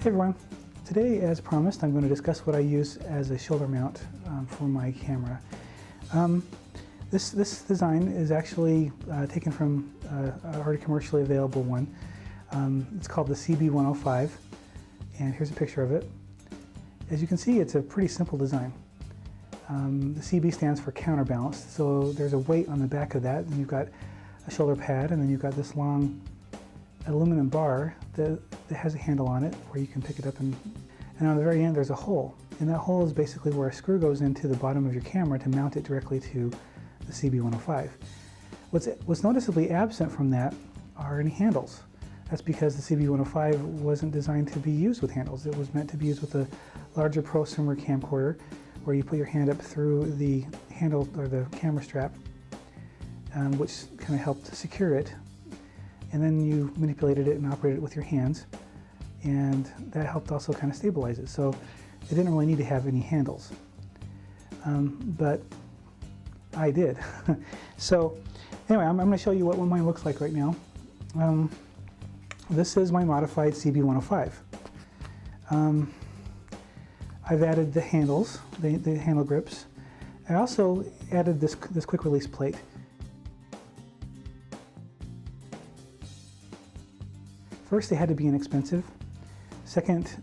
Hey everyone, today as promised I'm going to discuss what I use as a shoulder mount for my camera. This design is actually taken from an already commercially available one. It's called the CB105 and here's a picture of it. As you can see, it's a pretty simple design. The CB stands for counterbalanced, so there's a weight on the back of that, and you've got a shoulder pad, and then you've got this long aluminum bar that has a handle on it where you can pick it up, and on the very end there's a hole, and that hole is basically where a screw goes into the bottom of your camera to mount it directly to the CB105. What's noticeably absent from that are any handles. That's because the CB105 wasn't designed to be used with handles. It was meant to be used with a larger prosumer camcorder where you put your hand up through the handle or the camera strap, which kind of helped secure it, and then you manipulated it and operated it with your hands, and that helped also kind of stabilize it. So it didn't really need to have any handles, but I did. So anyway, I'm going to show you what mine looks like right now. This is my modified CB105. I've added the handles, the handle grips. I also added this quick release plate. First, they had to be inexpensive. Second,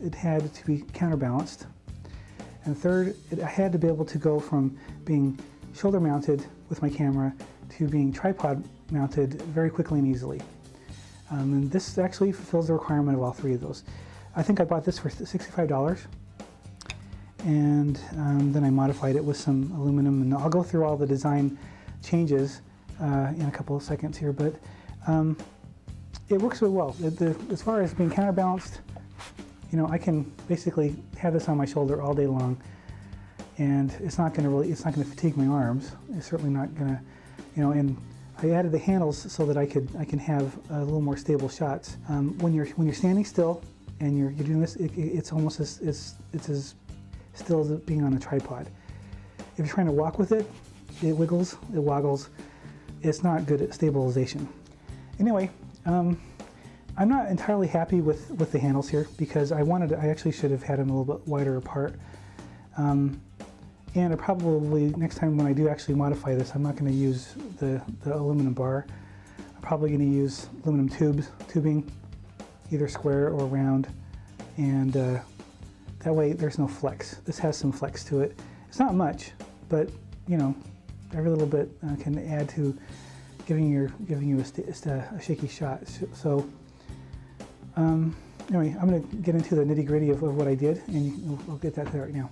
it had to be counterbalanced. And third, I had to be able to go from being shoulder mounted with my camera to being tripod mounted very quickly and easily. And this actually fulfills the requirement of all three of those. I think I bought this for $65, and then I modified it with some aluminum, and I'll go through all the design changes in a couple of seconds here, but it works really well. As far as being counterbalanced, you know, I can basically have this on my shoulder all day long, and it's not going to fatigue my arms. It's certainly not going to, you know. And I added the handles so that I can have a little more stable shots. When you're standing still and you're doing this, it's almost as still as being on a tripod. If you're trying to walk with it, it wiggles, it woggles. It's not good at stabilization. Anyway, I'm not entirely happy with the handles here because I actually should have had them a little bit wider apart. And I probably, next time when I do actually modify this, I'm not going to use the aluminum bar. I'm probably going to use aluminum tubing, either square or round, and that way there's no flex. This has some flex to it. It's not much, but you know, every little bit can add to giving you a shaky shot. So anyway, I'm going to get into the nitty-gritty of what I did, and we'll get that there right now.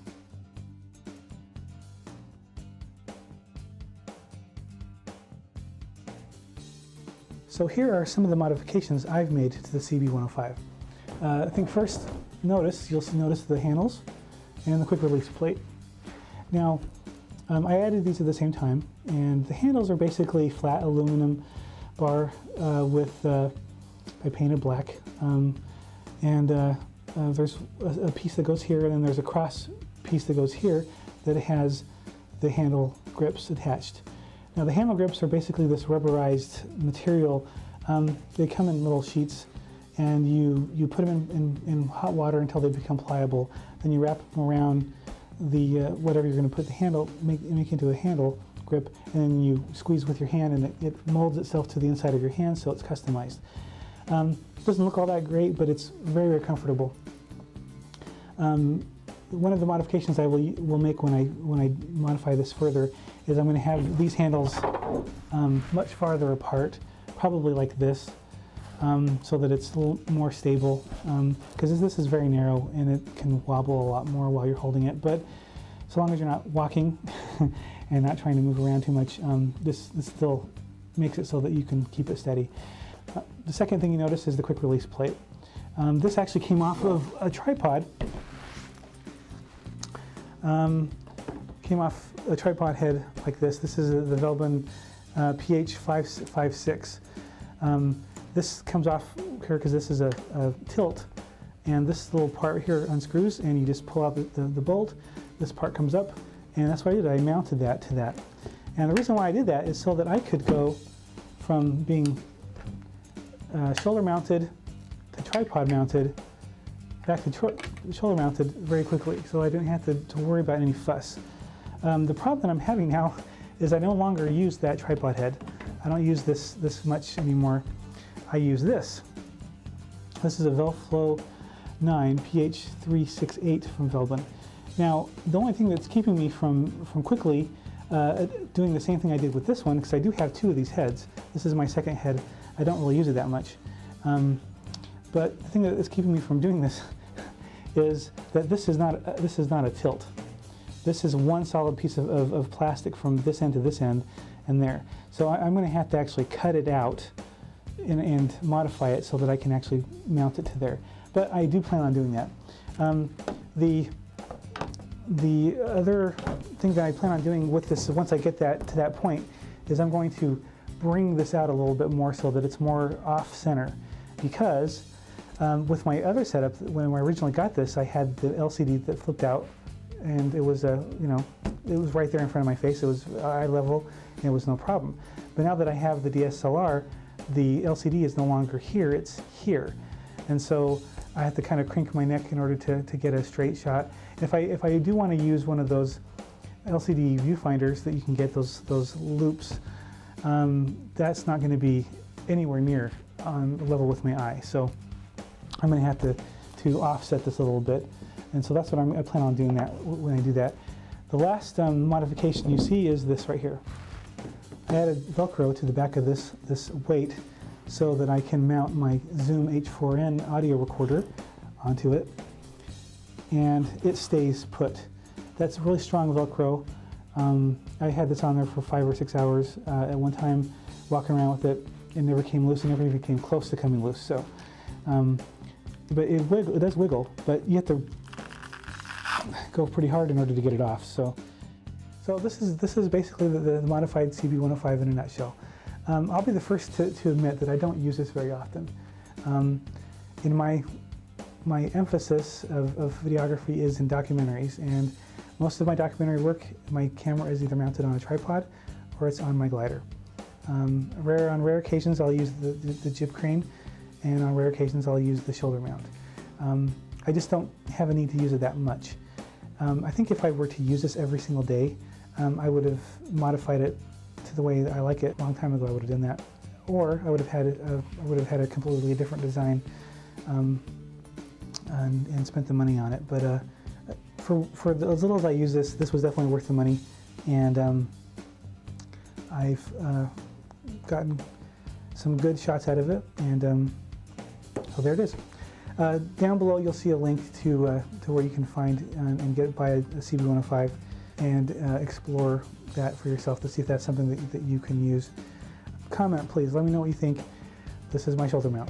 So here are some of the modifications I've made to the CB105. I think first, you'll notice the handles and the quick release plate. Now, I added these at the same time, and the handles are basically flat aluminum bar I painted black, and there's a piece that goes here, and then there's a cross piece that goes here that has the handle grips attached. Now the handle grips are basically this rubberized material. They come in little sheets, and you put them in hot water until they become pliable. Then you wrap them around the whatever you're going to put the handle, make into a handle grip, and then you squeeze with your hand, and it molds itself to the inside of your hand, so it's customized. Doesn't look all that great, but it's very, very comfortable. One of the modifications I will make when I modify this further is I'm going to have these handles much farther apart, probably like this, so that it's a little more stable, because this is very narrow and it can wobble a lot more while you're holding it. But so long as you're not walking and not trying to move around too much, this still makes it so that you can keep it steady. The second thing you notice is the quick release plate. This actually came off of a tripod. Came off a tripod head like this. This is the Velbin PH556. This comes off here because this is a tilt, and this little part here unscrews, and you just pull out the bolt. This part comes up, and that's what I did. I mounted that to that. And the reason why I did that is so that I could go from being shoulder mounted to tripod mounted back to shoulder mounted very quickly, so I didn't have to worry about any fuss. The problem that I'm having now is I no longer use that tripod head. I don't use this much anymore. I use this. This is a Velflow 9 PH368 from Velbin. Now, the only thing that's keeping me from quickly doing the same thing I did with this one, because I do have two of these heads. This is my second head. I don't really use it that much. But the thing that is keeping me from doing this is that this is not a tilt. This is one solid piece of plastic from this end to this end and there. So I'm going to have to actually cut it out and modify it so that I can actually mount it to there. But I do plan on doing that. The other thing that I plan on doing with this, once I get that to that point, is I'm going to bring this out a little bit more so that it's more off-center. Because with my other setup, when I originally got this, I had the LCD that flipped out, and it was it was right there in front of my face. It was eye level, and it was no problem. But now that I have the DSLR, the LCD is no longer here; it's here, and so I have to kind of crank my neck in order to get a straight shot. If I do want to use one of those LCD viewfinders that you can get, those loops, that's not going to be anywhere near on level with my eye. So I'm going to have to offset this a little bit, and so that's what I plan on doing that when I do that. The last modification you see is this right here. I added Velcro to the back of this weight so that I can mount my Zoom H4n audio recorder onto it, and it stays put. That's really strong Velcro. I had this on there for 5 or 6 hours at one time, walking around with it. It never came loose. It never even came close to coming loose. So, but it does wiggle, but you have to go pretty hard in order to get it off. So this is basically the modified CB105 in a nutshell. I'll be the first to admit that I don't use this very often. In my emphasis of videography is in documentaries, and most of my documentary work, my camera is either mounted on a tripod or it's on my glider. On rare occasions I'll use the jib crane, and on rare occasions I'll use the shoulder mount. I just don't have a need to use it that much. I think if I were to use this every single day, I would have modified it to the way that I like it. A long time ago I would have done that, or I would have had a completely different design and spent the money on it. But for as little as I use this was definitely worth the money, and I've gotten some good shots out of it, and so there it is. Down below you'll see a link to where you can find and buy a CB105 and explore that for yourself to see if that's something that you can use. Comment, please. Let me know what you think. This is my shoulder mount.